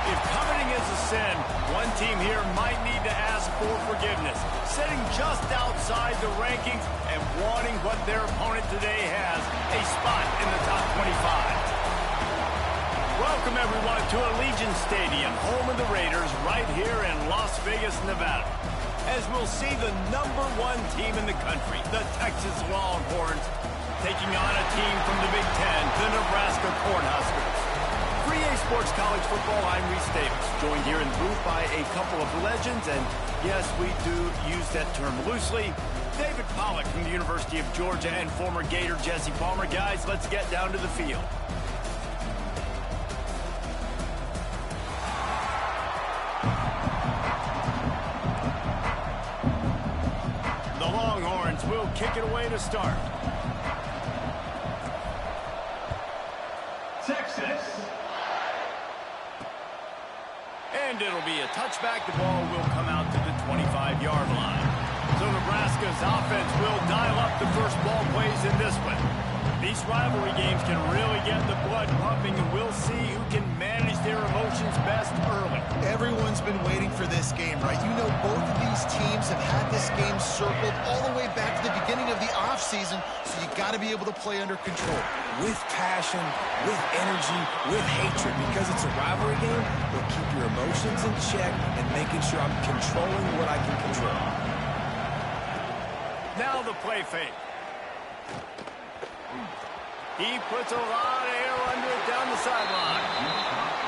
If coveting is a sin, one team here might need to ask for forgiveness, sitting just outside the rankings and wanting what their opponent today has, a spot in the top 25. Welcome, everyone, to Allegiant Stadium, home of the Raiders, right here in Las Vegas, Nevada. As we'll see the #1 team in the country, the Texas Longhorns, taking on a team from the Big Ten, the Nebraska Cornhuskers. For EA Sports College Football, I'm Reese Davis, joined here in the booth by a couple of legends, and yes, we do use that term loosely. David Pollack from the University of Georgia and former Gator Jesse Palmer. Guys, let's get down to the field. Will kick it away to start. Texas. And it'll be a touchback. The ball will come out to the 25-yard line. So Nebraska's offense will dial up the first ball plays in this one. These rivalry games can really get the blood pumping, and we'll see who can manage their emotions best early. Everyone's been waiting for this game, right? You know, both of these teams have had this game circled all the way back to the beginning of the offseason, so you got to be able to play under control. With passion, with energy, with hatred, because it's a rivalry game, we'll keep your emotions in check and making sure I'm controlling what I can control. Now the play fake. He puts a lot of air under it down the sideline.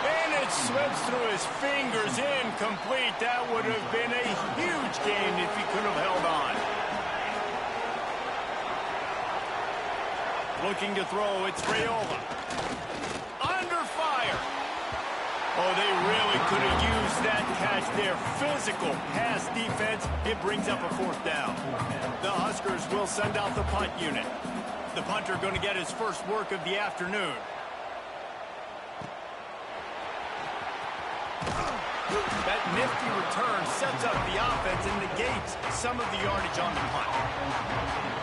And it slips through his fingers, incomplete. That would have been a huge gain if he could have held on. Looking to throw, it's Raiola. Under fire. Oh, they really could have used that catch there. Physical pass defense. It brings up a fourth down. The Huskers will send out the punt unit. The punter going to get his first work of the afternoon. That nifty return sets up the offense and negates some of the yardage on the punt.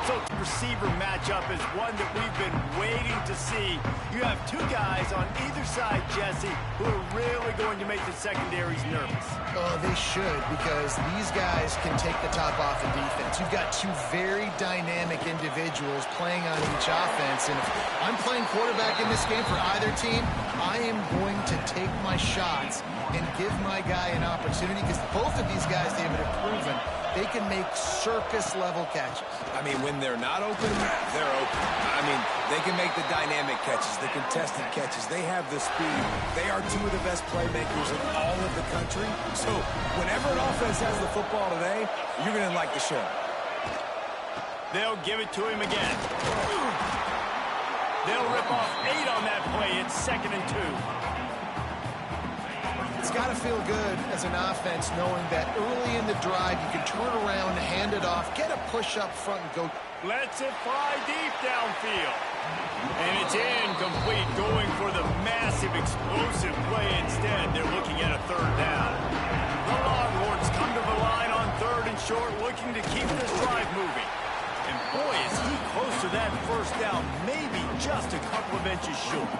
So the receiver matchup is one that we've been waiting to see. You have two guys on either side, Jesse, who are really going to make the secondaries nervous. Oh, they should, because these guys can take the top off the defense. You've got two very dynamic individuals playing on each offense, and if I'm playing quarterback in this game for either team, I am going to take my shots and give my guy an opportunity, because both of these guys, David, have proven they can make circus-level catches. I mean, when they're not open, they're open. I mean, they can make the dynamic catches, the contested catches. They have the speed. They are two of the best playmakers in all of the country. So whenever an offense has the football today, you're going to like the show. They'll give it to him again. They'll rip off 8 on that play. It's 2nd and 2. It's got to feel good as an offense knowing that early in the drive you can turn around, hand it off, get a push up front, and go. Lets it fly deep downfield. And it's incomplete, going for the massive explosive play instead. They're looking at a 3rd down. The Longhorns come to the line on 3rd and short, looking to keep this drive moving. And boy, is he close to that 1st down, maybe just a couple of inches short.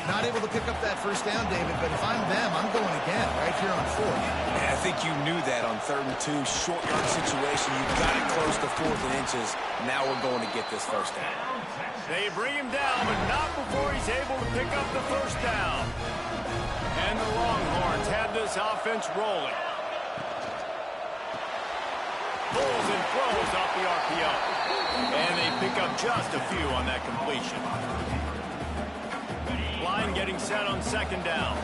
Not able to pick up that 1st down, David, but if I'm them, I'm going again right here on 4th. And I think you knew that on 3rd and 2, short yard situation. You got it close to 4th and inches. Now we're going to get this 1st down. They bring him down, but not before he's able to pick up the 1st down. And the Longhorns have this offense rolling. Pulls and throws off the RPO. And they pick up just a few on that completion. Line getting set on 2nd down.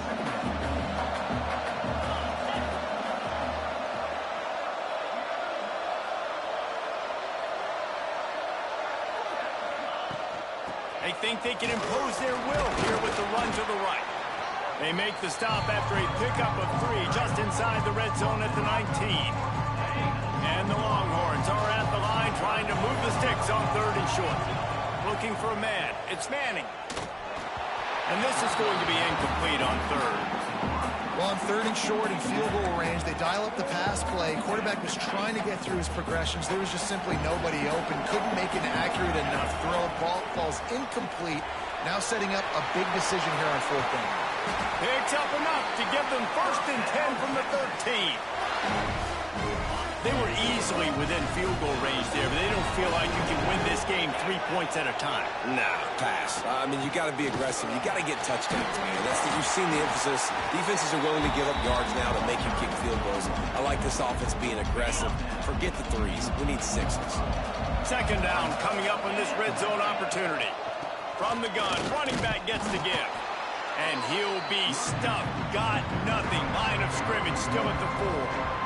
They think they can impose their will here with the run to the right. They make the stop after a pickup of 3 just inside the red zone at the 19. And the Longhorns are at the line trying to move the sticks on 3rd and short. Looking for a man. It's Manning. And this is going to be incomplete on 3rd. Well, on 3rd and short in field goal range, they dial up the pass play. Quarterback was trying to get through his progressions. There was just simply nobody open. Couldn't make an accurate enough throw. Ball falls incomplete. Now setting up a big decision here on 4th down. Picks up enough to give them 1st and 10 from the 13. They were easily within field goal range there, but they don't feel like you can win this game 3 points at a time. Nah, pass. I mean, you got to be aggressive. You got to get touchdowns, man. You've seen the emphasis. Defenses are willing to give up yards now to make you kick field goals. I like this offense being aggressive. Forget the threes. We need 6s. 2nd down coming up on this red zone opportunity. From the gun, running back gets the give. And he'll be stuffed. Got nothing. Line of scrimmage still at the 4.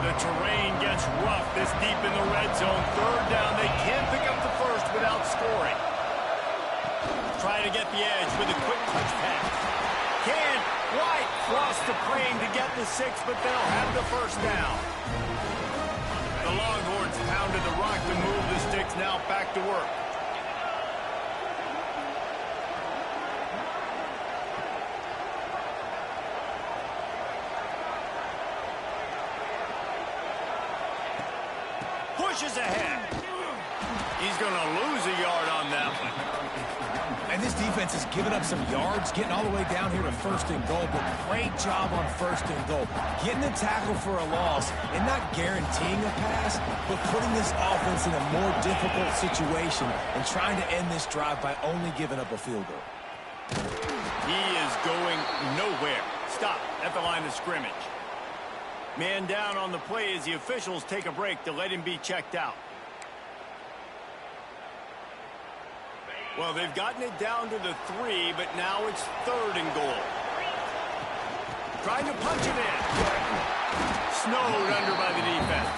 The terrain gets rough this deep in the red zone. 3rd down. They can't pick up the 1st without scoring. Try to get the edge with a quick touch pass. Can't quite cross the plane to get the 6, but they'll have the 1st down. The Longhorns pounded the rock to move the sticks. Now back to work. Pushes ahead. He's going to lose a yard on that one. And this defense has given up some yards, getting all the way down here to 1st and goal, but great job on 1st and goal. Getting the tackle for a loss and not guaranteeing a pass, but putting this offense in a more difficult situation and trying to end this drive by only giving up a field goal. He is going nowhere. Stop at the line of scrimmage. Man down on the play as the officials take a break to let him be checked out. Well, they've gotten it down to the 3, but now it's 3rd and goal. Trying to punch it in. Snowed under by the defense.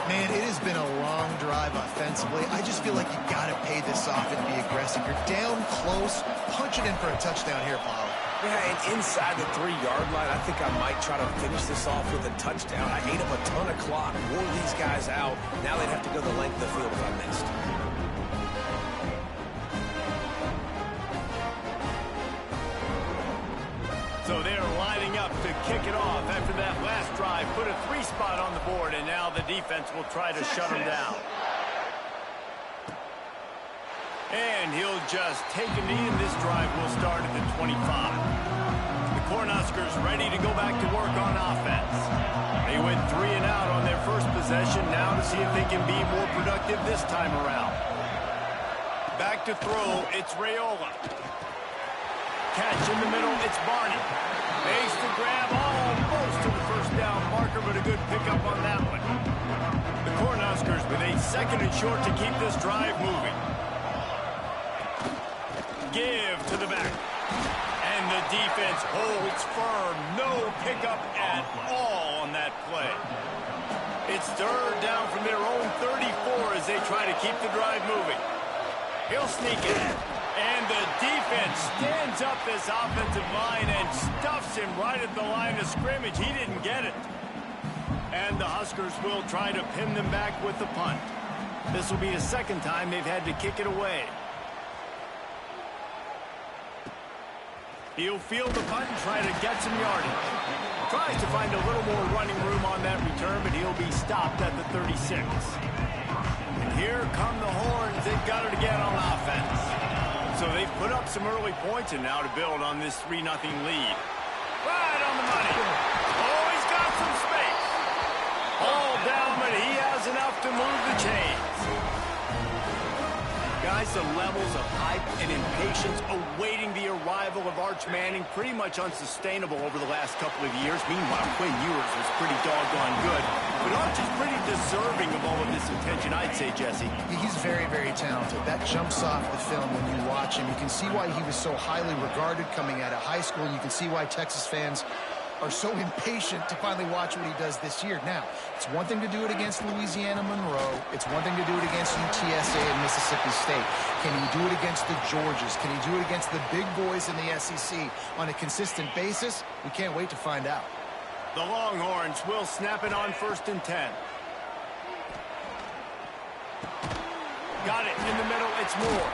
Man, it has been a long drive offensively. I just feel like you got to pay this off and be aggressive. You're down close. Punch it in for a touchdown here, Paul. Yeah, and inside the 3-yard line, I think I might try to finish this off with a touchdown. I ate up a ton of clock, wore these guys out. Now they'd have to go the length of the field if I missed. So they're lining up to kick it off after that last drive. Put a 3 spot on the board, and now the defense will try to shut them down. And he'll just take a knee, and this drive will start at the 25. The Cornhuskers ready to go back to work on offense. They went 3 and out on their first possession, now to see if they can be more productive this time around. Back to throw, it's Raiola. Catch in the middle, it's Barney. Makes the grab almost to the 1st down marker, but a good pickup on that one. The Cornhuskers with a 2nd and short to keep this drive moving. Give to the back. And the defense holds firm. No pickup at all on that play. It's 3rd down from their own 34 as they try to keep the drive moving. He'll sneak it. And the defense stands up this offensive line and stuffs him right at the line of scrimmage. He didn't get it. And the Huskers will try to pin them back with the punt. This will be the 2nd time they've had to kick it away. He'll field the punt and try to get some yardage. Tries to find a little more running room on that return, but he'll be stopped at the 36. And here come the Horns. They've got it again on offense. So they've put up some early points, and now to build on this 3-0 lead. Right on the money. Oh, he's got some space. All down, but he has enough to move the chains. Guys, the levels of hype and impatience awaiting the arrival of Arch Manning pretty much unsustainable over the last couple of years. Meanwhile, Quinn Ewers was pretty doggone good. But Arch is pretty deserving of all of this attention, I'd say, Jesse. He's very, very talented. That jumps off the film when you watch him. You can see why he was so highly regarded coming out of high school. You can see why Texas fans are so impatient to finally watch what he does this year. Now, it's one thing to do it against Louisiana Monroe. It's one thing to do it against UTSA and Mississippi State. Can he do it against the Georgias? Can he do it against the big boys in the SEC on a consistent basis? We can't wait to find out. The Longhorns will snap it on 1st and 10. Got it in the middle. It's Moore.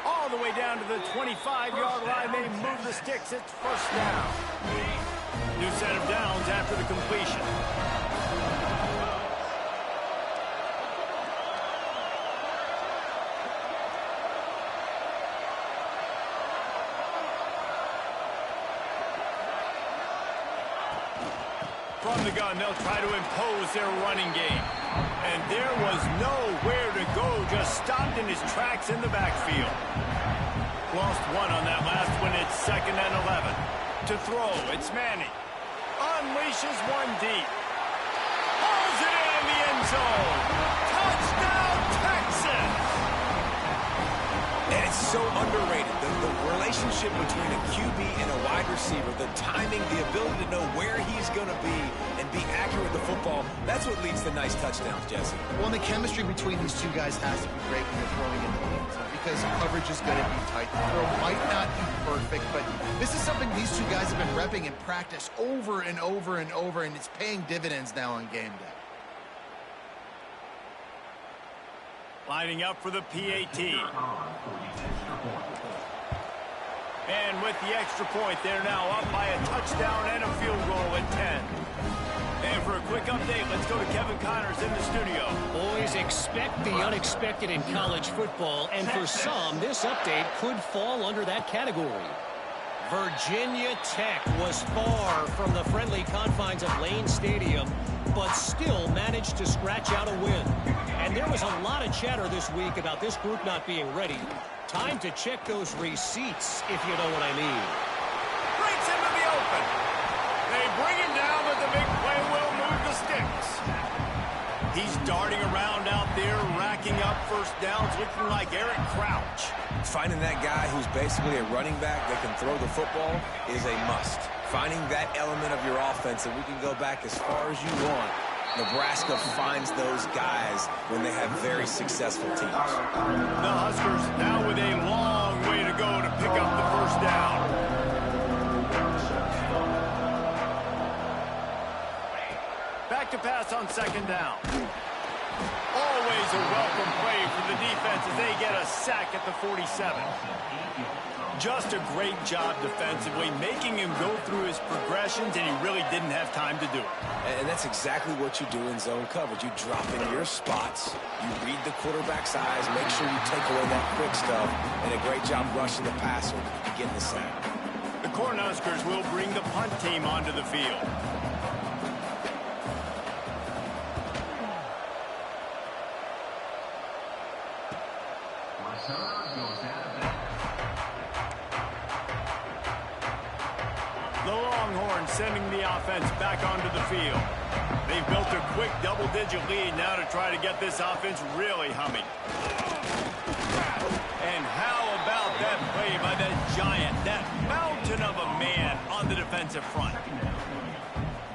All the way down to the 25-yard line. They move the sticks. It's 1st down. New set of downs after the completion. From the gun, they'll try to impose their running game. And there was nowhere to go, just stopped in his tracks in the backfield. Lost one on that last one. It's 2nd and 11. To throw, it's Manning. Unleashes one deep. Pulls it in the end zone. Touchdown, Texans! And it's so underrated. The relationship between a QB and a wide receiver, the timing, the ability to know where he's going to be and be accurate with the football, that's what leads to nice touchdowns, Jesse. Well, and the chemistry between these two guys has to be great when they're throwing in the end zone because coverage is going to be tight. The throw might not be perfect, but this is something these two guys have been repping in practice over and over and over, and it's paying dividends now on game day. Lining up for the PAT. And with the extra point, they're now up by a touchdown and a field goal at 10. And for a quick update, let's go to Kevin Connors in the studio. Boys, expect the unexpected in college football, and for some, this update could fall under that category. Virginia Tech was far from the friendly confines of Lane Stadium, but still managed to scratch out a win. And there was a lot of chatter this week about this group not being ready. Time to check those receipts, if you know what I mean. Breaks into the open. They bring him down, but the big play will move the sticks. He's darting around out there, racking up first downs, looking like Eric Crouch. Finding that guy who's basically a running back that can throw the football is a must. Finding that element of your offense, and we can go back as far as you want. Nebraska finds those guys when they have very successful teams. The Huskers now with a long way to go to pick up the first down. Back to pass on 2nd down. Always a welcome play for the defense as they get a sack at the 47. Just a great job defensively, making him go through his progressions, and he really didn't have time to do it. And that's exactly what you do in zone coverage. You drop in your spots, you read the quarterback's eyes, make sure you take away that quick stuff, and a great job rushing the passer to get the sack. The Cornhuskers will bring the punt team onto the field. The Longhorns sending the offense back onto the field. They've built a quick double-digit lead now to try to get this offense really humming. And how about that play by that giant, that mountain of a man on the defensive front?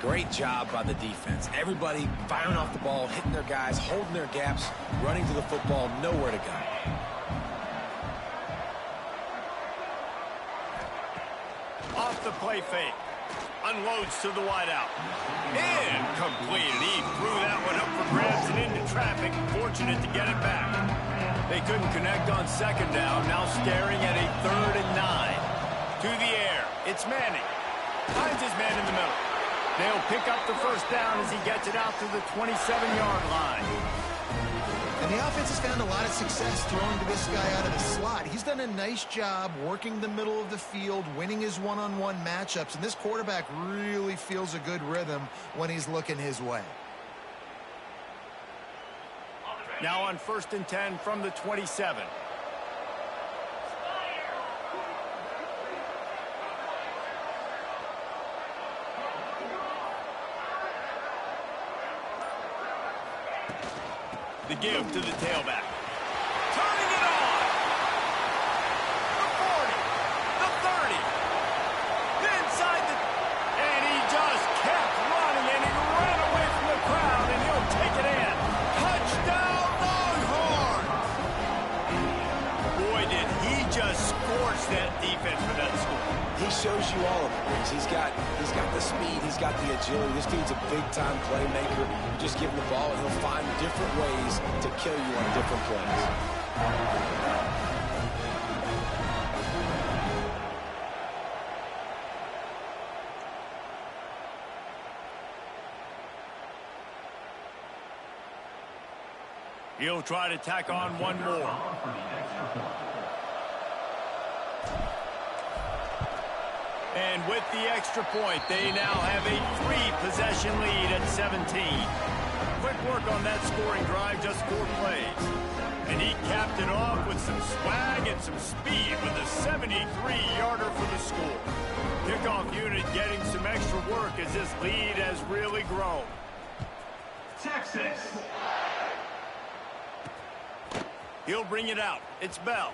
Great job by the defense. Everybody firing off the ball, hitting their guys, holding their gaps, running to the football, nowhere to go. Off the play fake. Unloads to the wideout. Incomplete. He threw that one up for grabs and into traffic. Fortunate to get it back. They couldn't connect on 2nd down. Now staring at a 3rd and 9. To the air. It's Manning. Finds his man in the middle. They'll pick up the first down as he gets it out to the 27-yard line. And the offense has found a lot of success throwing to this guy out of the slot. He's done a nice job working the middle of the field, winning his one-on-one matchups, and this quarterback really feels a good rhythm when he's looking his way. Now on 1st and 10 from the 27. The give to the tailback. Turning it on. The 40. The 30. Inside the... And he just kept running, and he ran away from the crowd, and he'll take it in. Touchdown, Longhorns! Boy, did he just scorch that defense for that score. He shows you all of it. He's got the speed. He's got the agility. This dude's a big-time playmaker. You just give him the ball, and he'll find different ways to kill you on different plays. He'll try to tack on one more. And with the extra point, they now have a 3-possession 3-possession lead at 17. Quick work on that scoring drive, just 4 plays. And he capped it off with some swag and some speed with a 73-yarder for the score. Kickoff unit getting some extra work as this lead has really grown. Texas. He'll bring it out. It's Bell.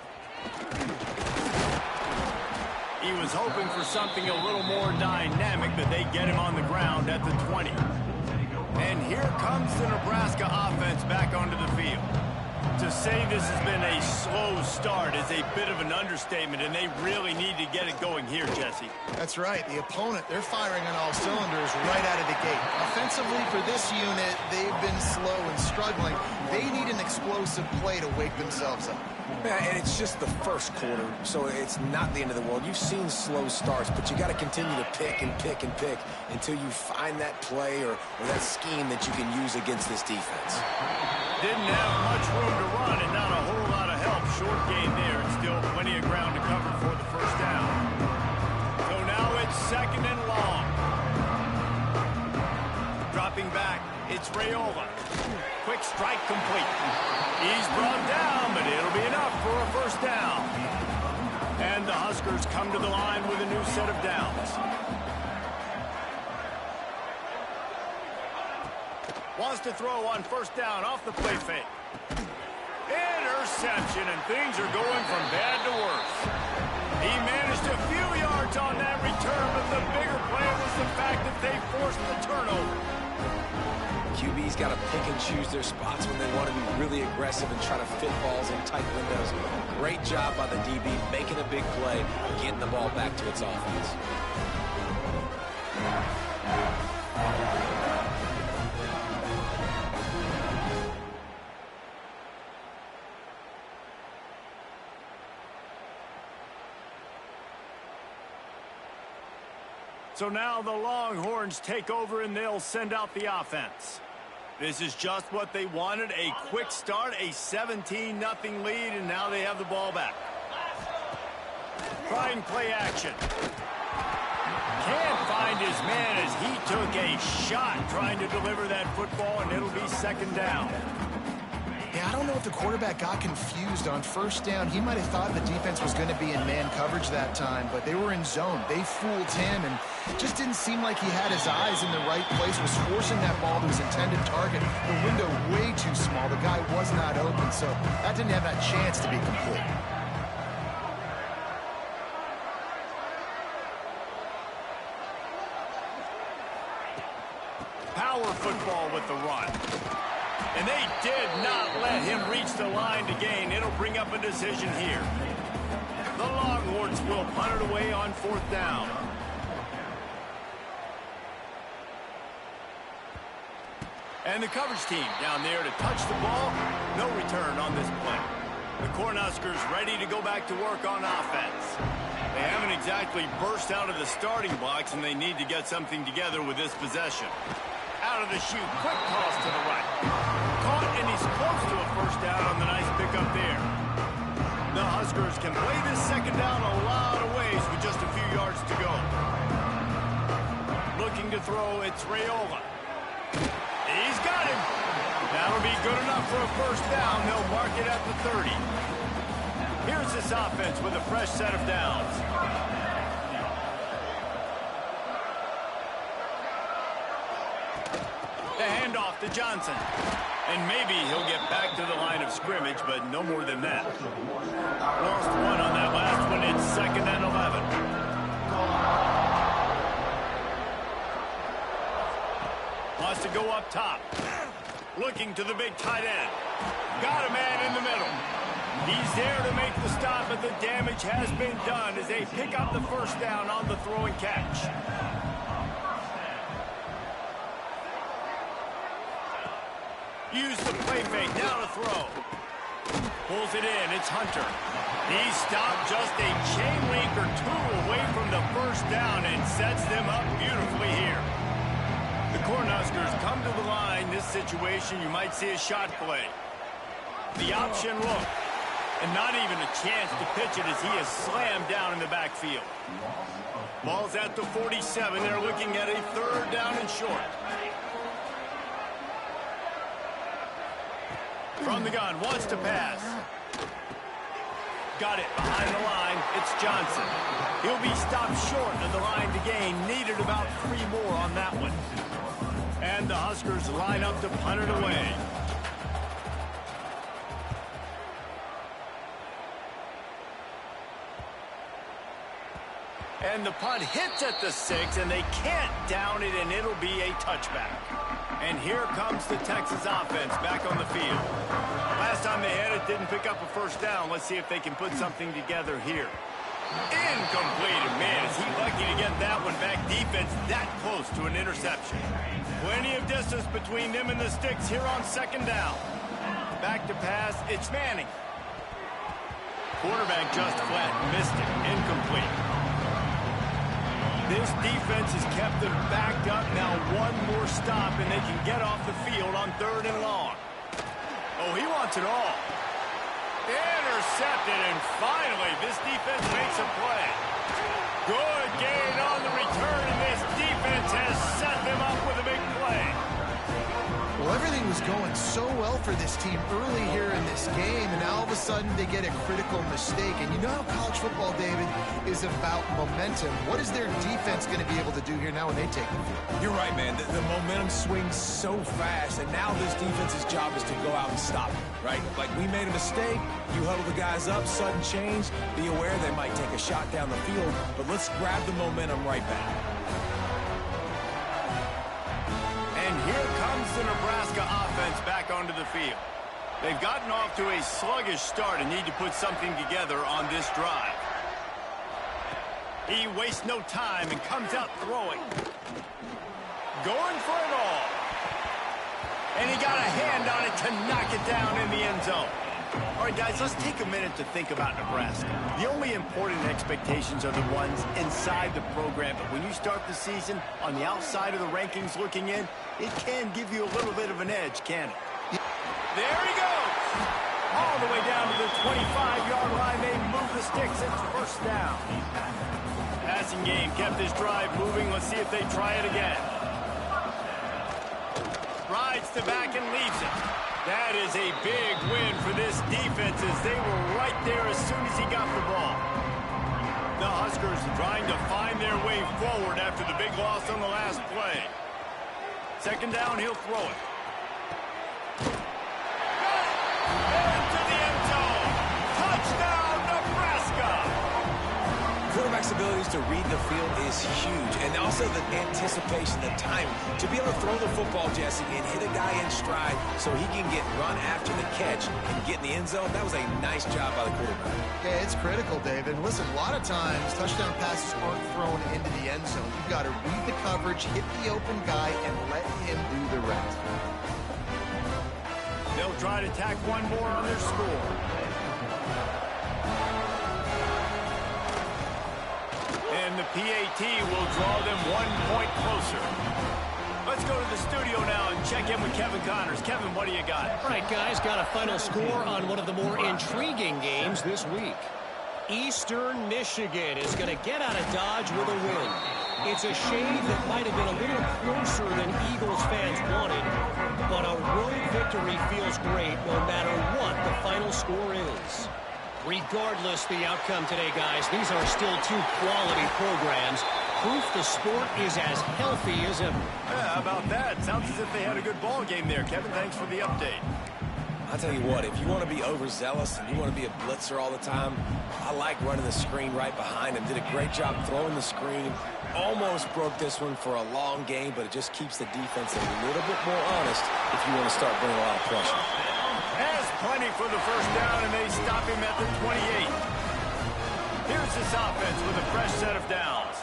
He was hoping for something a little more dynamic, but they get him on the ground at the 20. And here comes the Nebraska offense back onto the field. To say this has been a slow start is a bit of an understatement, and they really need to get it going here, Jesse. That's right. The opponent, they're firing on all cylinders right out of the gate. Offensively for this unit, they've been slow and struggling. They need an explosive play to wake themselves up. Yeah, and it's just the first quarter, so it's not the end of the world. You've seen slow starts, but you got to continue to pick and pick and pick until you find that play or that scheme that you can use against this defense. Didn't have much room to run and not a whole lot of help. Short gain there and still plenty of ground to cover for the first down. So now it's 2nd and long. Dropping back, it's Raiola. Quick strike complete. He's brought down, but it'll be enough for a first down. And the Huskers come to the line with a new set of downs. Wants to throw on first down off the play fake. Interception, and things are going from bad to worse. He managed a few yards on that return, but the bigger play was the fact that they forced the turnover. QB's got to pick and choose their spots when they want to be really aggressive and try to fit balls in tight windows. Great job by the DB making a big play and getting the ball back to its offense. So now the Longhorns take over and they'll send out the offense. This is just what they wanted, a quick start, a 17-0 lead, and now they have the ball back. Trying play action. Can't find his man as he took a shot trying to deliver that football, and it'll be 2nd down. Yeah, I don't know if the quarterback got confused on first down. He might have thought the defense was going to be in man coverage that time, but they were in zone. They fooled him, and just didn't seem like he had his eyes in the right place, was forcing that ball to his intended target. The window way too small. The guy was not open, so that didn't have that chance to be complete. Power football with the run. And they did not let him reach the line to gain. It'll bring up a decision here. The Longhorns will punt it away on 4th down. And the coverage team down there to touch the ball. No return on this play. The Cornhuskers ready to go back to work on offense. They haven't exactly burst out of the starting blocks, and they need to get something together with this possession. Out of the chute, quick toss to the right. Caught, and he's close to a first down on the nice pickup there. The Huskers can play this 2nd down a lot of ways with just a few yards to go. Looking to throw, it's Raiola. He's got him. That'll be good enough for a first down. They'll mark it at the 30. Here's this offense with a fresh set of downs. The handoff to Johnson. And maybe he'll get back to the line of scrimmage, but no more than that. Lost one on that last one. It's 2nd and 11. Wants to go up top. Looking to the big tight end. Got a man in the middle. He's there to make the stop, but the damage has been done as they pick up the first down on the throw and catch. Use the play fake, now to throw. Pulls it in, it's Hunter. He's stopped just a chain link or two away from the first down and sets them up beautifully here. The Cornhuskers come to the line. This situation, you might see a shot play. The option look. And not even a chance to pitch it as he is slammed down in the backfield. Ball's at the 47. They're looking at a 3rd down and short. From the gun, wants to pass. Got it behind the line. It's Johnson. He'll be stopped short of the line to gain. Needed about 3 more on that one. And the Huskers line up to punt it away. And the punt hits at the 6, and they can't down it, and it'll be a touchback. And here comes the Texas offense back on the field. Last time they had it, didn't pick up a first down. Let's see if they can put something together here. Incomplete. Man, is he lucky to get that one back. Defense that close to an interception. Plenty of distance between them and the sticks here on second down. Back to pass. It's Manning. Quarterback just flat. Missed it. Incomplete. This defense has kept them backed up. Now one more stop, and they can get off the field on 3rd and long. Oh, he wants it all. Intercepted, and finally, this defense makes a play. Good gain on the return, and this defense has set them up with a big play. Well, everything was going so well for this team early here in this game, and now all of a sudden they get a critical mistake. And you know how college football, David, is about momentum. What is their defense going to be able to do here now when they take the field? You're right, man. The momentum swings so fast, and now this defense's job is to go out and stop it, right? Like, we made a mistake, you huddle the guys up, sudden change, be aware they might take a shot down the field, but let's grab the momentum right back. And here comes the Nebraska offense back onto the field. They've gotten off to a sluggish start and need to put something together on this drive. He wastes no time and comes out throwing. Going for it all. And he got a hand on it to knock it down in the end zone. All right, guys, let's take a minute to think about Nebraska. The only important expectations are the ones inside the program, but when you start the season on the outside of the rankings looking in, it can give you a little bit of an edge, can't it? There he goes! All the way down to the 25-yard line. They move the sticks. It's first down. Passing game kept this drive moving. Let's see if they try it again. Rides to back and leaves it. That is a big win for this defense as they were right there as soon as he got the ball. The Huskers trying to find their way forward after the big loss on the last play. Second down, he'll throw it. Into the end zone. Touchdown, Nebraska! Quarterback's abilities to read the field is huge, and also the anticipation, the timing. To be able to throw the football, Jesse, and hit a guy in stride so he can get run after the catch and get in the end zone, that was a nice job by the quarterback. Yeah, it's critical, David. Listen, a lot of times touchdown passes aren't thrown into the end zone. You've got to read the coverage, hit the open guy, and let him do the rest. They'll try to tack one more on their score. And the PAT will draw them 1 point closer. Let's go to the studio now and check in with Kevin Connors. Kevin, what do you got? All right, guys, got a final score on one of the more intriguing games this week. Eastern Michigan is going to get out of Dodge with a win. It's a shame that might have been a little closer than Eagles fans wanted, but a road victory feels great no matter what the final score is. Regardless the outcome today, guys, these are still two quality programs. Proof the sport is as healthy as ever. Yeah, how about that? Sounds as if they had a good ball game there. Kevin, thanks for the update. I'll tell you what, if you want to be overzealous and you want to be a blitzer all the time, I like running the screen right behind him. Did a great job throwing the screen. Almost broke this one for a long game, but it just keeps the defense a little bit more honest if you want to start bringing a lot of pressure. Has plenty for the first down, and they stop him at the 28. Here's this offense with a fresh set of downs.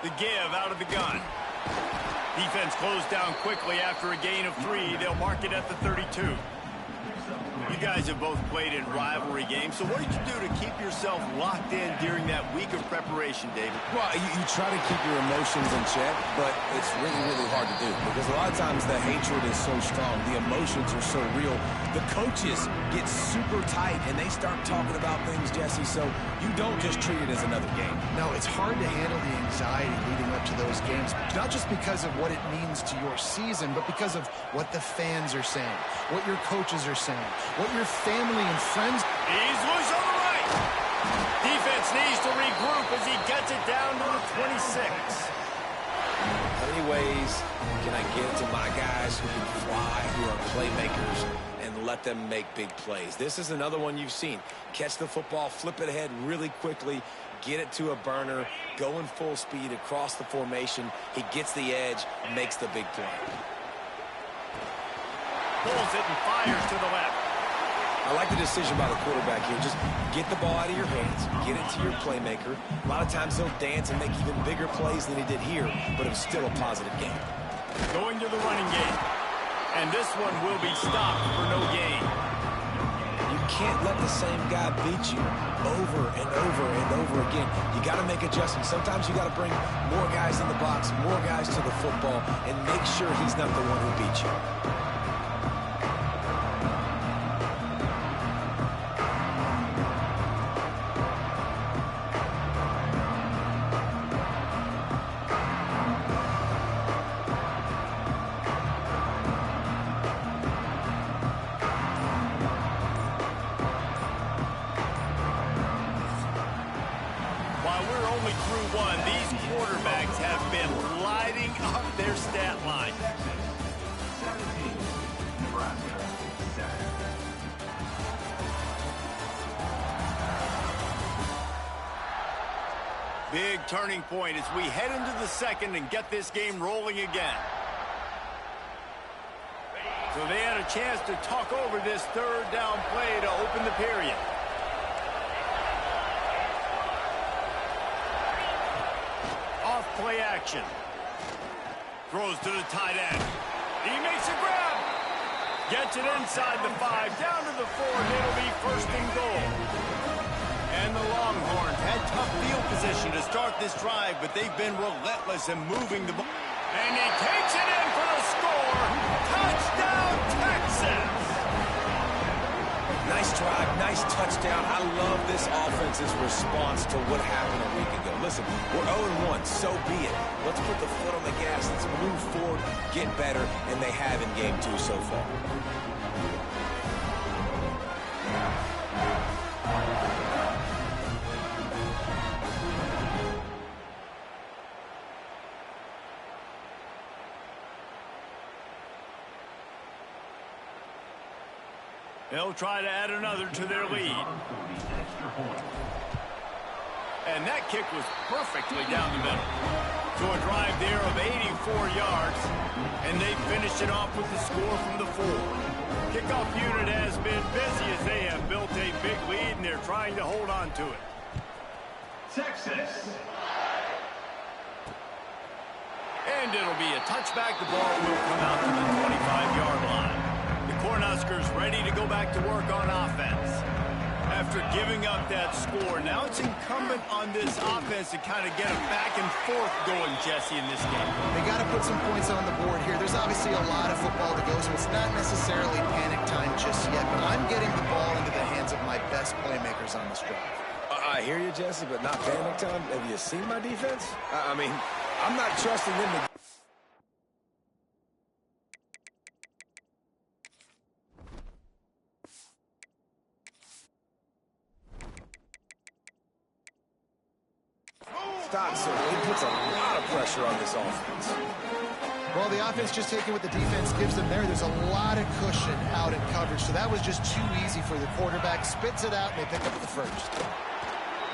The give out of the gun. Defense closed down quickly after a gain of 3. They'll mark it at the 32. You guys have both played in rivalry games, so what did you do to keep yourself locked in during that week of preparation, David? Well, you try to keep your emotions in check, but it's really, really hard to do because a lot of times the hatred is so strong. The emotions are so real. The coaches get super tight, and they start talking about things, Jesse, so you don't just treat it as another game. No, it's hard to handle the anxiety leading up to those games, not just because of what it means to your season, but because of what the fans are saying, what your coaches are saying, what your family and friends... He's loose on the right. Defense needs to regroup as he gets it down to the 26. How many ways can I get to my guys who can fly, who are playmakers, and let them make big plays? This is another one you've seen. Catch the football, flip it ahead really quickly, get it to a burner, go in full speed across the formation. He gets the edge, makes the big play. Pulls it and fires to the left. I like the decision by the quarterback here. Just get the ball out of your hands, get it to your playmaker. A lot of times he'll dance and make even bigger plays than he did here, but it was still a positive game. Going to the running game. And this one will be stopped for no gain. You can't let the same guy beat you over and over and over again. You got to make adjustments. Sometimes you got to bring more guys in the box, more guys to the football, and make sure he's not the one who beats you. These quarterbacks have been lighting up their stat line. 17, Nebraska, 7. Big turning point as we head into the second and get this game rolling again. So they had a chance to talk over this third down play to open the period. Play action. Throws to the tight end. He makes a grab. Gets it inside the 5, down to the 4, and it'll be first and goal. And the Longhorns had tough field position to start this drive, but they've been relentless in moving the ball. And he takes it in for the score. Touchdown, Texas! Nice drive, nice touchdown. I love this offense's response to what happened a week ago. Listen, we're 0-1, so be it. Let's put the foot on the gas. Let's move forward, get better, and they have in game 2 so far. They'll try to add another to their lead. And that kick was perfectly down the middle. To a drive there of 84 yards. And they finished it off with the score from the 4. Kickoff unit has been busy as they have built a big lead, and they're trying to hold on to it. Texas. And it'll be a touchback. The ball will come out to the 25-yard line. Cornhuskers ready to go back to work on offense. After giving up that score, now it's incumbent on this offense to kind of get a back and forth going, Jesse, in this game. They got to put some points on the board here. There's obviously a lot of football to go, so it's not necessarily panic time just yet, but I'm getting the ball into the hands of my best playmakers on this drive. I hear you, Jesse, but not panic time. Have you seen my defense? I mean, I'm not trusting them to... So he puts a lot of pressure on this offense. Well, the offense just taking what the defense gives them there. There's a lot of cushion out in coverage, so that was just too easy for the quarterback. Spits it out, and they pick up the first.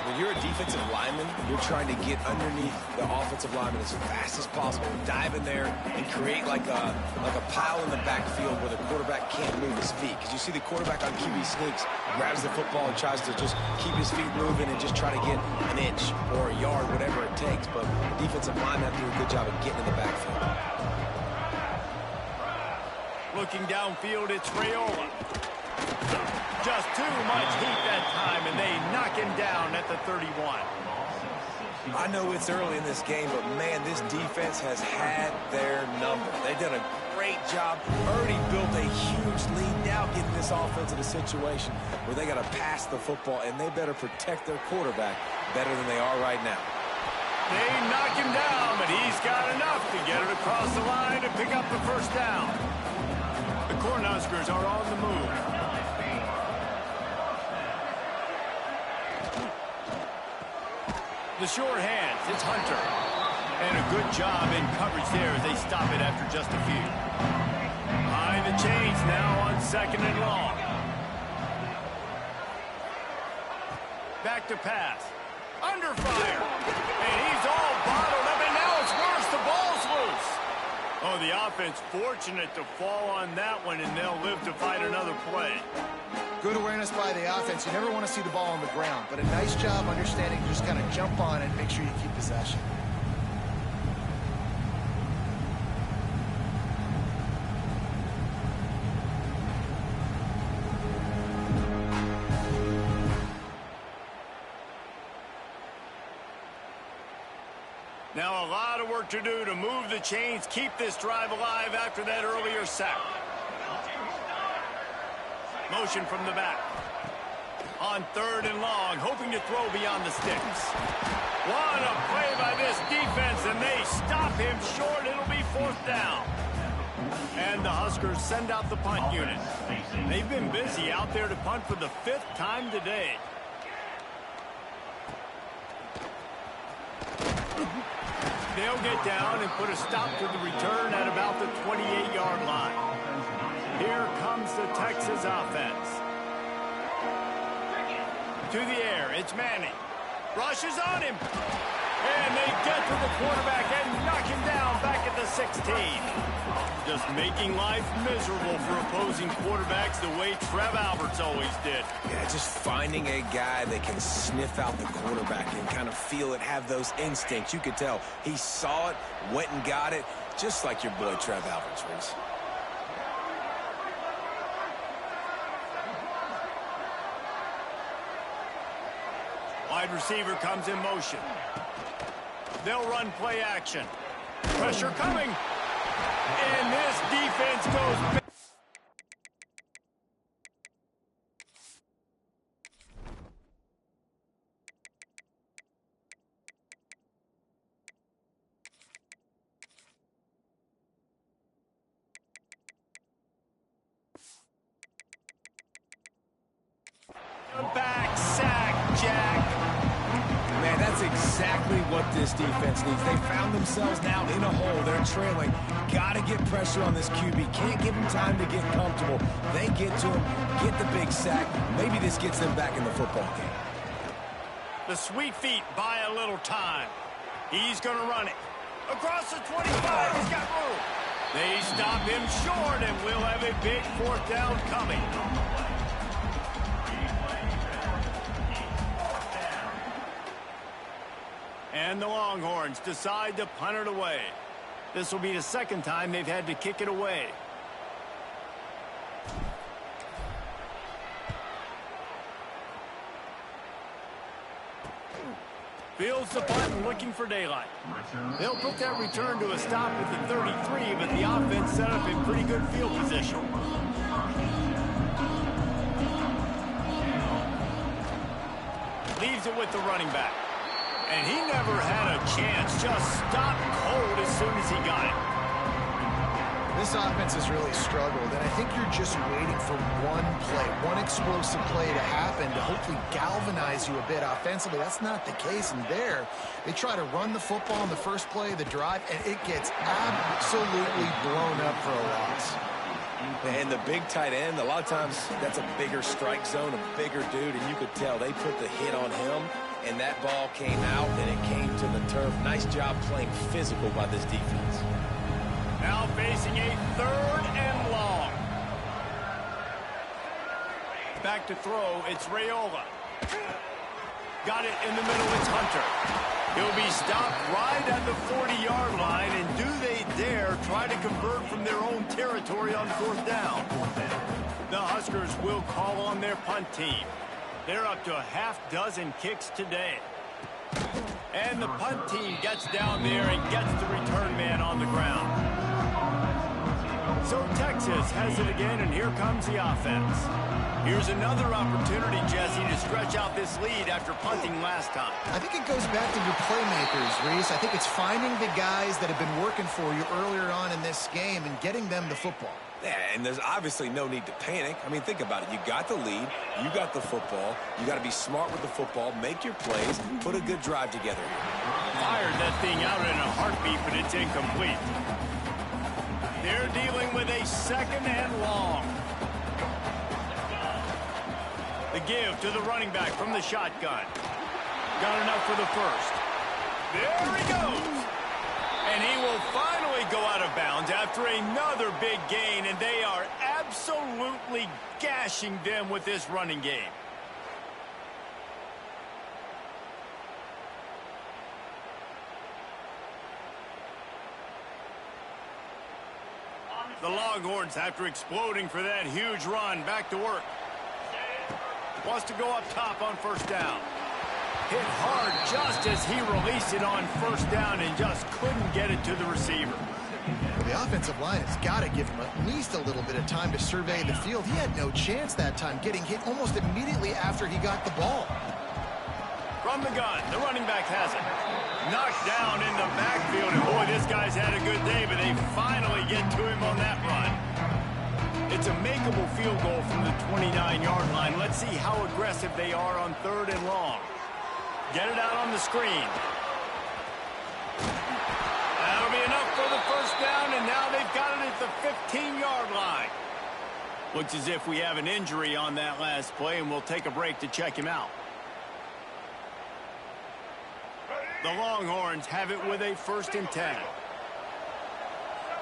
When you're a defensive lineman, you're trying to get underneath the offensive lineman as fast as possible, dive in there and create like a pile in the backfield where the quarterback can't move his feet. Because you see the quarterback on QB sneaks, grabs the football and tries to just keep his feet moving and just try to get an inch or a yard, whatever it takes. But the defensive linemen have to do a good job of getting in the backfield. Looking downfield, it's Raiola. Just too much heat that time, and they knock him down at the 31. I know it's early in this game, but, man, this defense has had their number. They've done a great job. Already built a huge lead. Now getting this offense in a situation where they got to pass the football, and they better protect their quarterback better than they are right now. They knock him down, but he's got enough to get it across the line and pick up the first down. The Cornhuskers are on the move. The short hands, it's Hunter. And a good job in coverage there as they stop it after just a few. Behind the chains now on 2nd and long. Back to pass. Under fire. And he's all bottled up, and now it's worse. The ball's loose. Oh, the offense fortunate to fall on that one, and they'll live to fight another play. Good awareness by the offense. You never want to see the ball on the ground, but a nice job understanding to just kind of jump on it and make sure you keep possession. Now a lot of work to do to move the chains, keep this drive alive after that earlier sack. Motion from the back. On 3rd and long, hoping to throw beyond the sticks. What a play by this defense, and they stop him short. It'll be 4th down. And the Huskers send out the punt unit. They've been busy out there to punt for the 5th time today. They'll get down and put a stop to the return at about the 28-yard line. Here comes the Texas offense. To the air, it's Manning. Rushes on him. And they get to the quarterback and knock him down back at the 16. Just making life miserable for opposing quarterbacks the way Trev Alberts always did. Yeah, just finding a guy that can sniff out the quarterback and kind of feel it, have those instincts. You could tell he saw it, went and got it, just like your boy Trev Alberts, Reese. Wide receiver comes in motion. They'll run play action. Pressure coming. And this defense goes back sack, Jack. Man, that's exactly what this defense needs. They found themselves now in a hole. They're trailing. Got to get pressure on this QB. Can't give him time to get comfortable. They get to him, get the big sack. Maybe this gets them back in the football game. The sweet feet buy a little time. He's going to run it. Across the 25, he's got room. They stop him short, and we'll have a big 4th down coming. And the Longhorns decide to punt it away. This will be the 2nd time they've had to kick it away. Fields the punt and looking for daylight. They'll put that return to a stop at the 33, but the offense set up in pretty good field position. Leaves it with the running back. And he never had a chance, just stopped cold as soon as he got it. This offense has really struggled, and I think you're just waiting for one play, one explosive play to happen to hopefully galvanize you a bit offensively. That's not the case, and there, they try to run the football in the first play of the drive, and it gets absolutely blown up for a loss. And the big tight end, a lot of times that's a bigger strike zone, a bigger dude, and you could tell they put the hit on him, and that ball came out, and it came to the turf. Nice job playing physical by this defense. Now facing a 3rd and long. Back to throw, it's Raiola. Got it in the middle, it's Hunter. He'll be stopped right at the 40-yard line, and do they dare try to convert from their own territory on 4th down? The Huskers will call on their punt team. They're up to a half dozen kicks today. And the punt team gets down there and gets the return man on the ground. So Texas has it again, and here comes the offense. Here's another opportunity, Jesse, to stretch out this lead after punting last time. I think it goes back to your playmakers, Reese. I think it's finding the guys that have been working for you earlier on in this game and getting them the football. Yeah, and there's obviously no need to panic. I mean, think about it. You got the lead. You got the football. You got to be smart with the football, make your plays, put a good drive together here. Fired that thing out in a heartbeat, but it's incomplete. They're dealing with a second and long. The give to the running back from the shotgun. Got enough for the first. There he goes. And he will finally go out of bounds after another big gain, and they are absolutely gashing them with this running game. The Longhorns, after exploding for that huge run, back to work. Wants to go up top on first down. Hit hard just as he released it on first down and just couldn't get it to the receiver. Well, the offensive line has got to give him at least a little bit of time to survey the field. He had no chance that time, getting hit almost immediately after he got the ball. From the gun, the running back has it. Knocked down in the backfield, and boy, this guy's had a good day, but they finally get to him on that run. It's a makeable field goal from the 29-yard line. Let's see how aggressive they are on third and long. Get it out on the screen. That'll be enough for the first down, and now they've got it at the 15-yard line. Looks as if we have an injury on that last play, and we'll take a break to check him out. The Longhorns have it with a 1st and 10.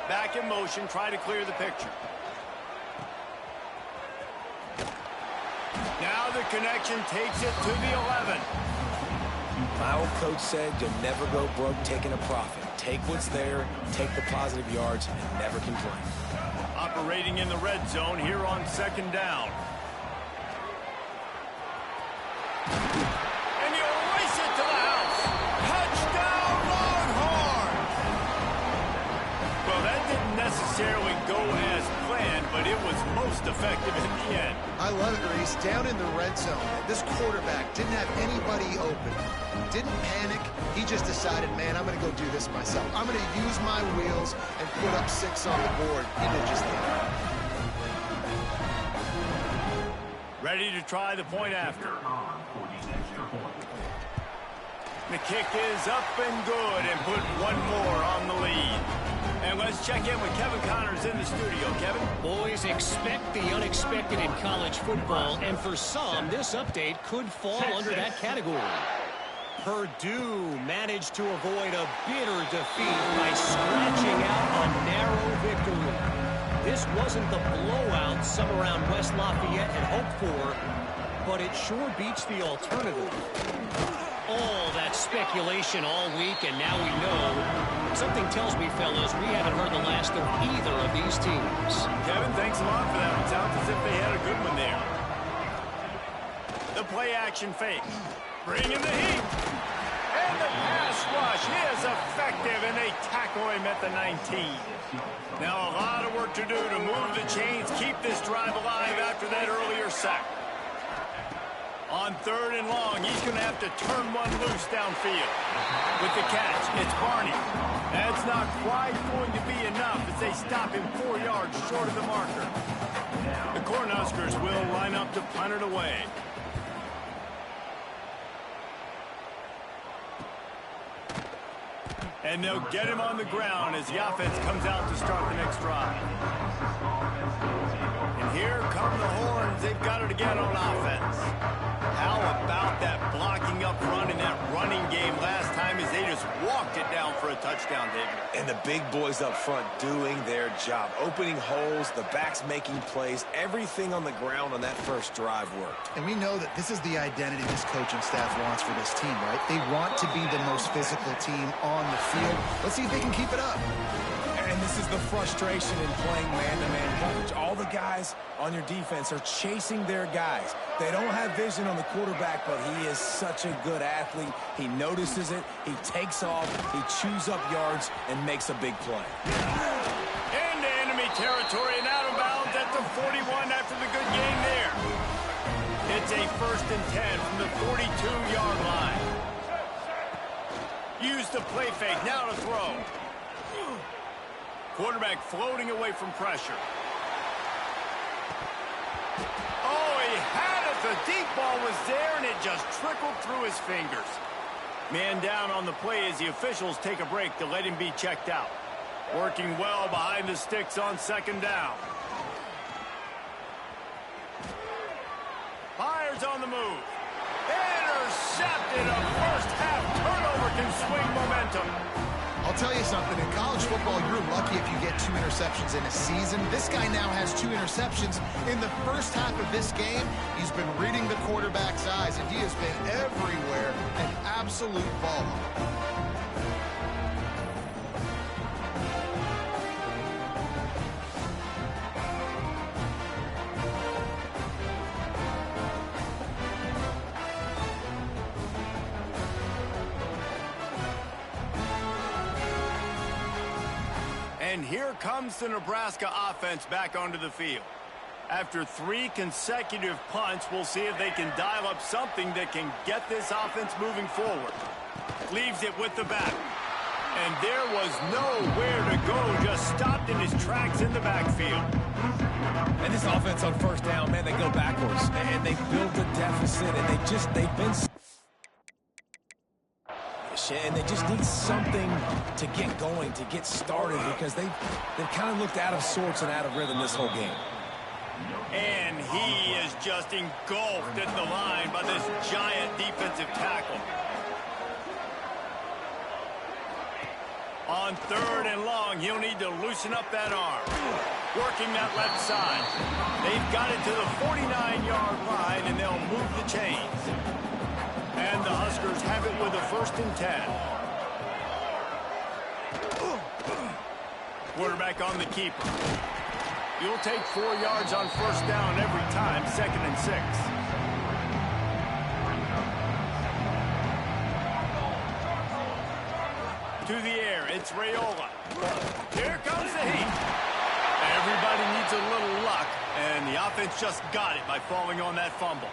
Back in motion, try to clear the picture. Now the connection takes it to the 11. My old coach said you'll never go broke taking a profit. Take what's there, take the positive yards, and never complain. Operating in the red zone here on 2nd down. And you race it to the house. Touchdown, Longhorns! Well, that didn't necessarily go as planned, but it was most effective in the end. I love it, Reese. Down in the red zone, this quarterback didn't have anybody open. Didn't panic. He just decided, man, I'm going to go do this myself. I'm going to use my wheels and put up 6 on the board. He did just that. Ready to try the point after. The kick is up and good and put one more on the lead. And let's check in with Kevin Connors in the studio. Kevin? Boys, expect the unexpected in college football, and for some, this update could fall under that category. Purdue managed to avoid a bitter defeat by scratching out a narrow victory. This wasn't the blowout some around West Lafayette had hoped for, but it sure beats the alternative. All that speculation all week, and now we know. Something tells me, fellas, we haven't heard the last of either of these teams. Kevin, thanks a lot for that. It sounds as if they had a good one there. The play-action fake. Bring in the heat. And the pass rush is effective, and they tackle him at the 19. Now a lot of work to do to move the chains, keep this drive alive after that earlier sack. On 3rd and long, he's going to have to turn one loose downfield. With the catch, it's Barney. That's not quite going to be enough as they stop him 4 yards short of the marker. The Cornhuskers will line up to punt it away. And they'll get him on the ground as the offense comes out to start the next drive. And here come the Horns. They've got it again on offense. How about that blocking up front in that running game last time as they just walked it down for a touchdown, David? And the big boys up front doing their job. Opening holes, the backs making plays. Everything on the ground on that first drive worked. And we know that this is the identity this coaching staff wants for this team, right? They want to be the most physical team on the field. Let's see if they can keep it up. And this This is the frustration in playing man-to-man coverage. All the guys on your defense are chasing their guys. They don't have vision on the quarterback, but he is such a good athlete. He notices it, he takes off, he chews up yards, and makes a big play. Into enemy territory and out of bounds at the 41 after the good game there. It's a 1st and 10 from the 42-yard line. Use the play fake, now to throw. Quarterback floating away from pressure. Oh, he had it. The deep ball was there, and it just trickled through his fingers. Man down on the play as the officials take a break to let him be checked out. Working well behind the sticks on 2nd down. Fires on the move. Intercepted. A first-half turnover can swing momentum. I'll tell you something. In college football, you're lucky if you get 2 interceptions in a season. This guy now has 2 interceptions in the first half of this game. He's been reading the quarterback's eyes, and he has been everywhere, an absolute ball hawk. And here comes the Nebraska offense back onto the field. After 3 consecutive punts, we'll see if they can dial up something that can get this offense moving forward. Leaves it with the back. And there was nowhere to go, just stopped in his tracks in the backfield. And this offense on 1st down, man, they go backwards. And they built a deficit, and they've been... And they just need something to get going, to get started, because they've kind of looked out of sorts and out of rhythm this whole game. And he is just engulfed at the line by this giant defensive tackle. On 3rd and long, he'll need to loosen up that arm. Working that left side. They've got it to the 49-yard line, and they'll move the chains. And the Huskers have it with a 1st and 10. Quarterback on the keeper. You'll take 4 yards on 1st down every time, 2nd and 6. To the air, it's Raiola. Here comes the heat. Everybody needs a little luck, and the offense just got it by falling on that fumble.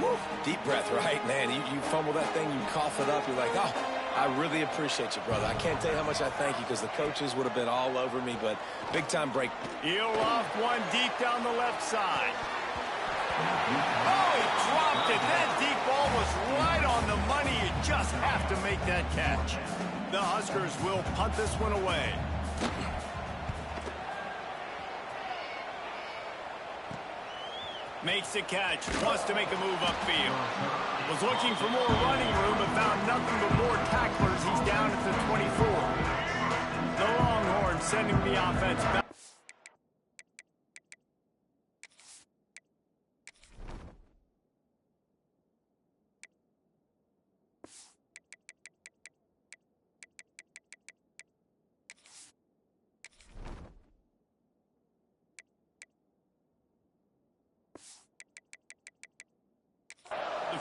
Woo. Deep breath, right, man? You fumble that thing, you cough it up, you're like, oh, I really appreciate you, brother. I can't tell you how much I thank you, because the coaches would have been all over me, but big-time break. He'll loft one deep down the left side. Oh, he dropped it. That deep ball was right on the money. You just have to make that catch. The Huskers will punt this one away. Makes the catch, wants to make a move upfield. Was looking for more running room, but found nothing but more tacklers. He's down at the 24. The Longhorns sending the offense back.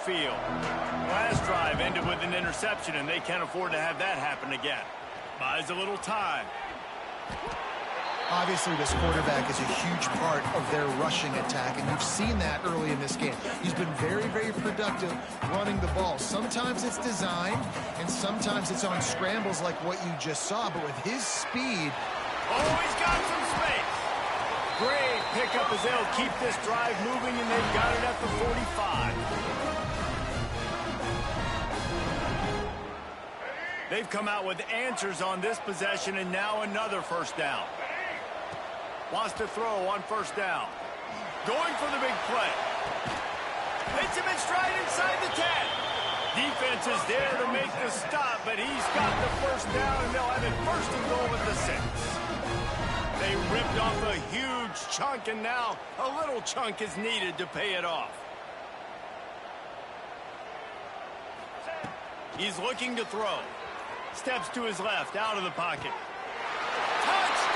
Field. Last drive ended with an interception, and they can't afford to have that happen again. Buys a little time. Obviously, this quarterback is a huge part of their rushing attack, and you've seen that early in this game. He's been very, very productive running the ball. Sometimes it's designed, and sometimes it's on scrambles like what you just saw, but with his speed... Oh, he's got some space. Great pickup as they'll keep this drive moving, and they've got it at the 45. They've come out with answers on this possession, and now another 1st down. Wants to throw on 1st down. Going for the big play. Hits him in stride inside the 10. Defense is there to make the stop, but he's got the 1st down, and they'll have it 1st and goal at the 6. They ripped off a huge chunk, and now a little chunk is needed to pay it off. He's looking to throw. Steps to his left, out of the pocket. Touchdown!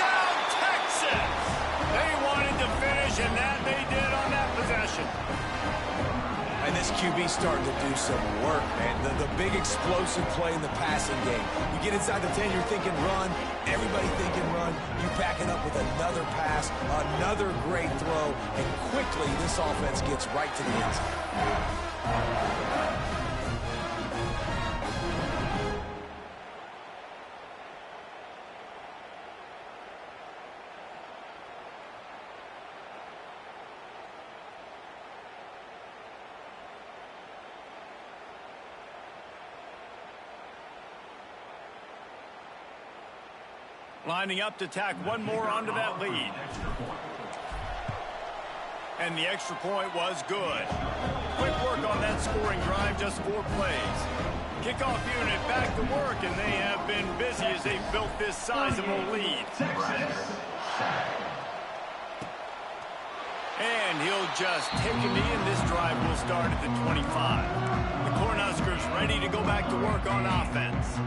This QB's starting to do some work, man. The big explosive play in the passing game. You get inside the 10, you're thinking run. Everybody thinking run. You back it up with another pass, another great throw, and quickly this offense gets right to the end zone. Lining up to tack one more onto that lead. And the extra point was good. Quick work on that scoring drive, just 4 plays. Kickoff unit back to work, and they have been busy as they've built this sizable lead. And he'll just take a knee, and this drive will start at the 25. The Cornhuskers ready to go back to work on offense.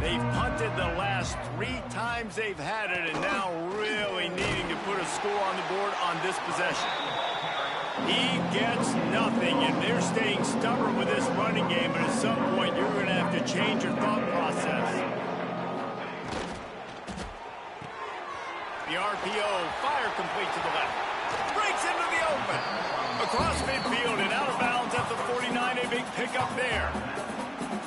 They've punted the last 3 times they've had it, and now really needing to put a score on the board on this possession. He gets nothing, and they're staying stubborn with this running game, and at some point you're going to have to change your thought process. The RPO, fire complete to the left. Breaks into the open. Across midfield and out of bounds at the 49, a big pickup there.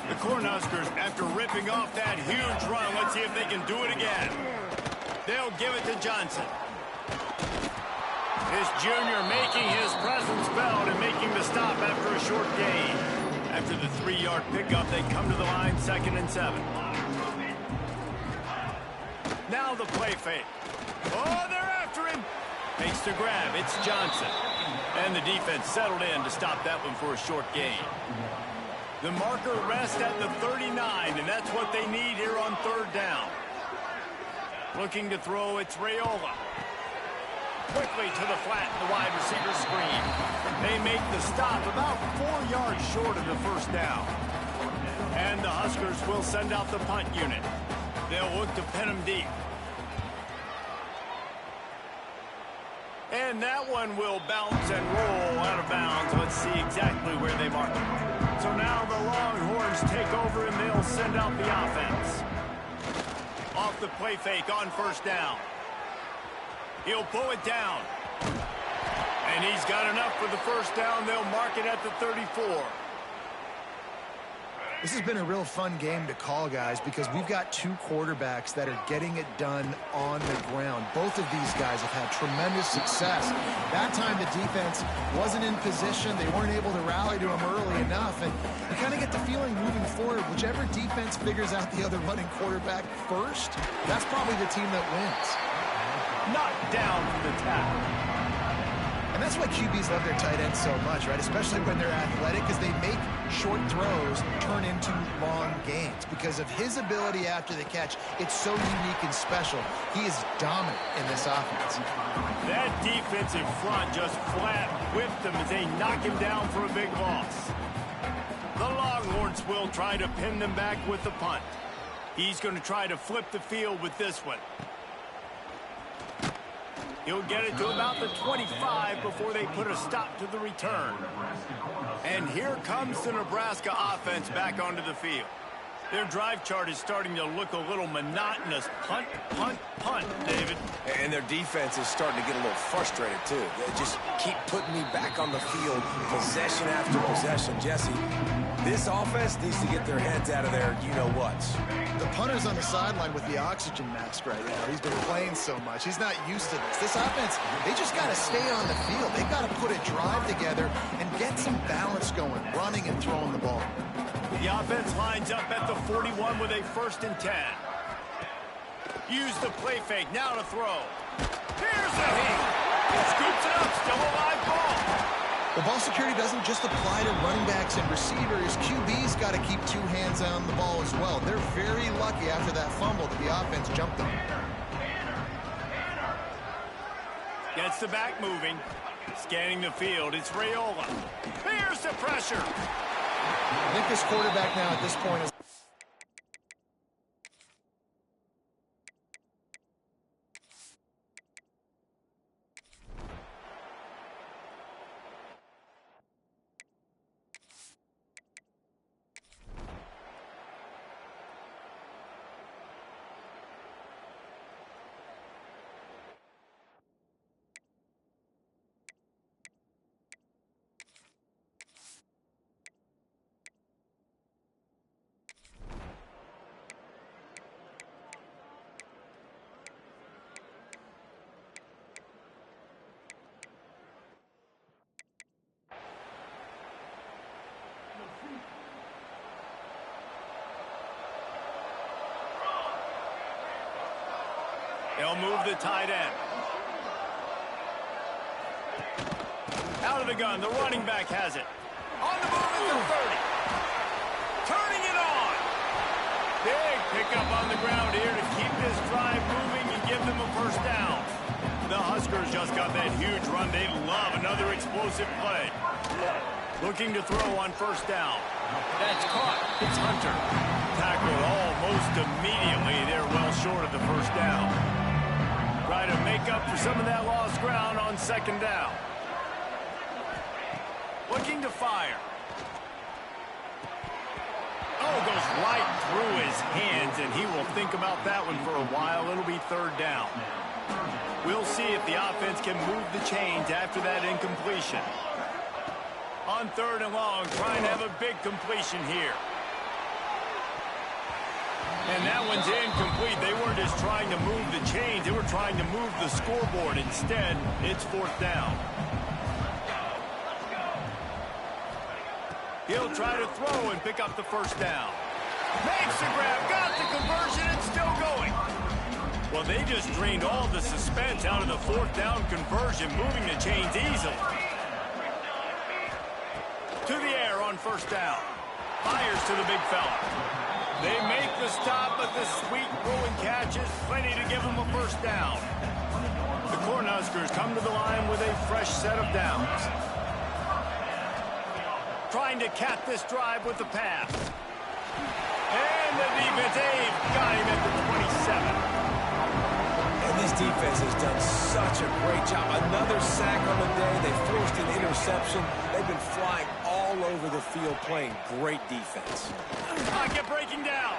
The Cornhuskers, after ripping off that huge run, let's see if they can do it again. They'll give it to Johnson. This junior making his presence felt and making the stop after a short gain. After the 3-yard pickup, they come to the line, 2nd and 7. Now the play fake. Oh, they're after him. Makes the grab. It's Johnson. And the defense settled in to stop that one for a short gain. The marker rests at the 39, and that's what they need here on 3rd down. Looking to throw, it's Raiola. Quickly to the flat, the wide receiver screen. They make the stop about 4 yards short of the 1st down. And the Huskers will send out the punt unit. They'll look to pin them deep. And that one will bounce and roll out of bounds. Let's see exactly where they mark it. So now the Longhorns take over and they'll send out the offense. Off the play fake on 1st down. He'll pull it down. And he's got enough for the 1st down. They'll mark it at the 34. This has been a real fun game to call, guys, because we've got 2 quarterbacks that are getting it done on the ground. Both of these guys have had tremendous success. That time the defense wasn't in position. They weren't able to rally to him early enough. And you kind of get the feeling moving forward, whichever defense figures out the other running quarterback first, that's probably the team that wins. Knocked down for the tackle. And that's why QBs love their tight ends so much, right? Especially when they're athletic, because they make short throws turn into long gains. Because of his ability after the catch, it's so unique and special. He is dominant in this offense. That defensive front just flat whipped him as they knock him down for a big loss. The Longhorns will try to pin them back with the punt. He's going to try to flip the field with this one. He'll get it to about the 25 before they put a stop to the return. And here comes the Nebraska offense back onto the field. Their drive chart is starting to look a little monotonous. Punt, punt, punt, David. And their defense is starting to get a little frustrated, too. They just keep putting me back on the field, possession after possession. Jesse, this offense needs to get their heads out of their you-know-whats. The punter's on the sideline with the oxygen mask right now. He's been playing so much. He's not used to this. This offense, they just got to stay on the field. They've got to put a drive together and get some balance going, running and throwing the ball. The offense lines up at the 41 with a 1st and 10. Use the play fake, now to throw. Here's the heat. He scoops it up, still a live ball. The ball security doesn't just apply to running backs and receivers. QB's got to keep 2 hands on the ball as well. They're very lucky after that fumble that the offense jumped on. Gets the back moving. Scanning the field, it's Raiola. Here's the pressure. I think this quarterback now at this point is... They'll move the tight end. Out of the gun, the running back has it. On the move at the 30. Turning it on. Big pickup on the ground here to keep this drive moving and give them a first down. The Huskers just got that huge run. They love another explosive play. Looking to throw on first down. That's caught. It's Hunter. Tackled almost immediately. They're well short of the first down. Try to make up for some of that lost ground on second down. Looking to fire. Oh, goes right through his hands, and he will think about that one for a while. It'll be third down. We'll see if the offense can move the chains after that incompletion. On third and long, trying to have a big completion here. And that one's incomplete. They weren't just trying to move the chains. They were trying to move the scoreboard. Instead, it's fourth down. He'll try to throw and pick up the first down. Makes the grab, got the conversion, it's still going. Well, they just drained all the suspense out of the fourth down conversion, moving the chains easily. To the air on first down. Fires to the big fella. They make the stop, but the sweet rolling catch is plenty to give them a first down. The Cornhuskers come to the line with a fresh set of downs. Trying to cap this drive with the pass. And the defense, they've got him at the 27. And this defense has done such a great job. Another sack on the day. They forced an interception. They've been flying all over the field playing great defense. Pocket breaking down.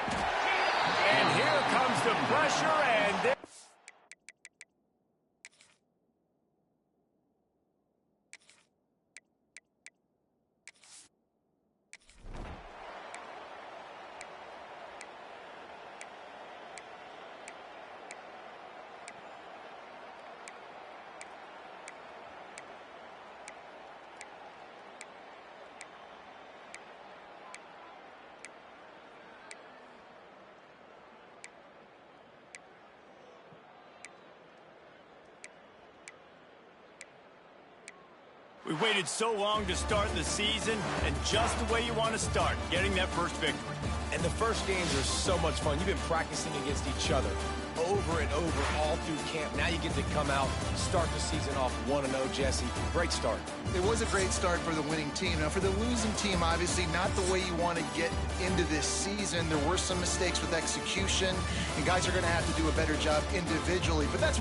And here comes the pressure, and there. We waited so long to start the season, and just the way you want to start, getting that first victory. And the first games are so much fun. You've been practicing against each other over and over all through camp. Now you get to come out, start the season off 1-0, Jesse. Great start. It was a great start for the winning team. Now, for the losing team, obviously not the way you want to get into this season. There were some mistakes with execution, and guys are going to have to do a better job individually. But that's